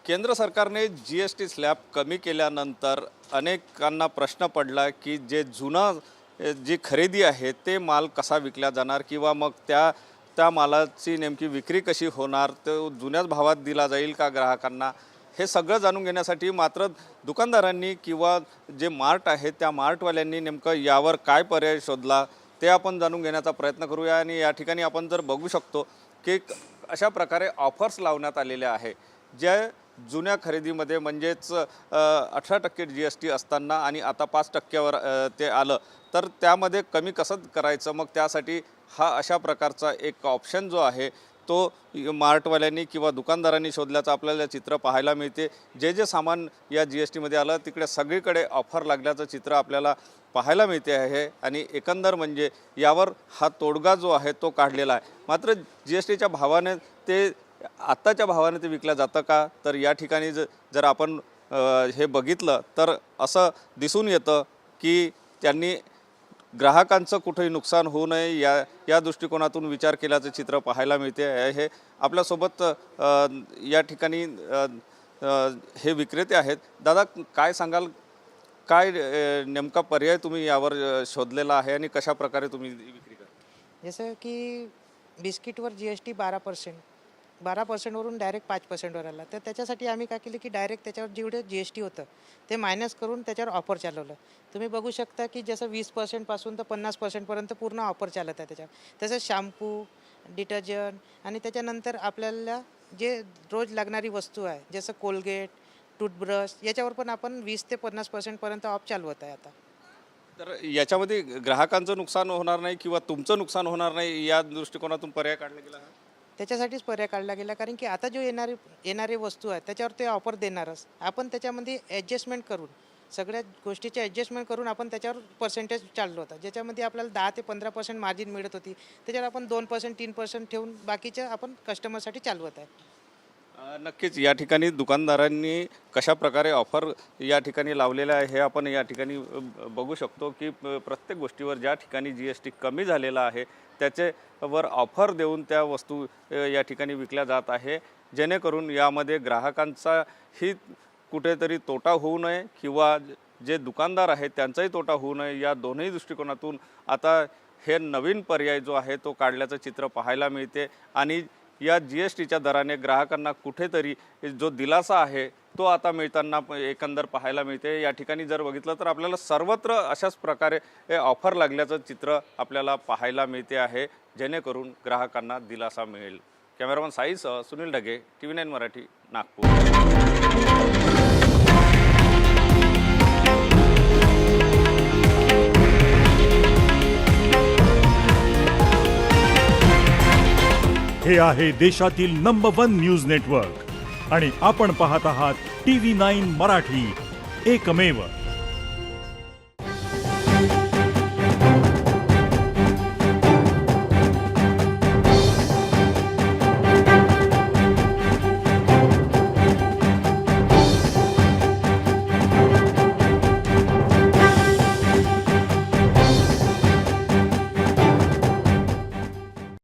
केंद्र सरकारने GST slab कमी केल्यानंतर अनेकांना प्रश्न पडला की जे जुनं जी खरेदी आहे ते माल कसा विकला जाणार किंवा मग त्या मालाची नेमकी विक्री कशी होणार, तो जुन्याच भावात दिला जाईल का ग्राहकांना, हे सगळं जाणून घेण्यासाठी मात्र दुकानदारांनी किंवा जे मार्ट आहे त्या मार्टवाल्यांनी नेमकं यावर काय पर्याय शोधला ते आपण जाणून घेण्याचा प्रयत्न करूया। आणि या ठिकाणी आपण जर बघू शकतो की अशा प्रकारे ऑफर्स लावण्यात आलेल्या आहे ज्या जुन्या खरेदीमध्ये म्हणजेच 18% GST असताना आणि आता 5%वर ते आलं तर त्यामध्ये कमी कसं करायचं, मग त्यासाठी हा अशा प्रकारचा एक ऑप्शन जो आहे तो मार्टवाल्यांनी किंवा दुकानदारांनी शोधल्याचं आपल्याला चित्र पाहायला मिळते। जे सामान या GSTमध्ये आलं तिकडे सगळीकडे ऑफर लागल्याचं चित्र आपल्याला पाहायला मिळते आहे आणि एकंदर म्हणजे यावर हा तोडगा जो आहे तो काढलेला आहे। मात्र GSTच्या भावाने ते आत्ताच्या भावाने ते विकलं जातं का, तर या ठिकाणी जर आपण हे बघितलं तर असं दिसून येतं की त्यांनी ग्राहकांचं कुठेही नुकसान होऊ नये या दृष्टिकोनातून विचार केल्याचं चित्र पाहायला मिळते आहे। आपल्यासोबत या ठिकाणी हे विक्रेते आहेत। दादा, काय सांगाल, काय नेमका पर्याय तुम्ही यावर शोधलेला आहे आणि कशा प्रकारे तुम्ही विक्री करता? जसं की बिस्किटवर GST 12%वरून डायरेक्ट 5%वर आला, तर त्याच्यासाठी आम्ही काय केलं की डायरेक्ट त्याच्यावर जेवढं GST होतं ते मायनस करून त्याच्यावर ऑफर चालवलं। तुम्ही बघू शकता की जसं 20% पासून तर 50% पूर्ण ऑफर चालत आहे त्याच्यावर। तसंच शॅम्पू, डिटर्जंट आणि त्याच्यानंतर आपल्याला जे रोज लागणारी वस्तू आहे जसं कोलगेट, टूथब्रश याच्यावर पण आपण 20 ते 50% ऑफ चालवत आहे आता। तर याच्यामध्ये ग्राहकांचं नुकसान होणार नाही किंवा तुमचं नुकसान होणार नाही या दृष्टिकोनातून पर्याय काढला गेला आहे? त्याच्यासाठीच पर्याय काढला गेला, कारण की आता जो येणारे वस्तू आहेत त्याच्यावर ते ऑफर देणारच। आपण त्याच्यामध्ये ॲडजस्टमेंट करून सगळ्या गोष्टीचे ॲडजस्टमेंट करून आपण त्याच्यावर पर्सेंटेज चाललो होता, ज्याच्यामध्ये आपल्याला 10 ते 15% मार्जिन मिळत होती, त्याच्यावर आपण 2% 3% ठेवून बाकीचं आपण कस्टमरसाठी चालवत आहे। नक्कीच या ठिकाणी दुकानदारांनी कशा प्रकारे ऑफर या ठिकाणी लावलेल्या आहे हे आपण या ठिकाणी बघू शकतो की प्रत्येक गोष्टीवर ज्या ठिकाणी GST कमी झालेला आहे त्याच्यावर ऑफर देऊन त्या वस्तू या ठिकाणी विकल्या जात आहे, जेणेकरून यामध्ये ग्राहकांचाही कुठेतरी तोटा होऊ नये किंवा जे दुकानदार आहेत त्यांचाही तोटा होऊ नये, या दोन्ही दृष्टिकोनातून आता हे नवीन पर्याय जो आहे तो काढल्याचं चित्र पाहायला मिळते। आणि या GSTच्या दराने ग्राहकांना कुठेतरी जो दिलासा आहे तो आता मिळताना एकंदर पाहायला मिळते। या ठिकाणी जर बघितलं तर आपल्याला सर्वत्र अशाच प्रकारे ऑफर लागल्याचं चित्र आपल्याला पाहायला मिळते आहे, जेणेकरून ग्राहकांना दिलासा मिळेल। कॅमेरामन साईसह सुनील ढगे, TV9 मराठी, नागपूर। हे आहे देशातील नंबर 1 न्यूज नेटवर्क आणि आपण पाहत आहात TV9 मराठी, एकमेव।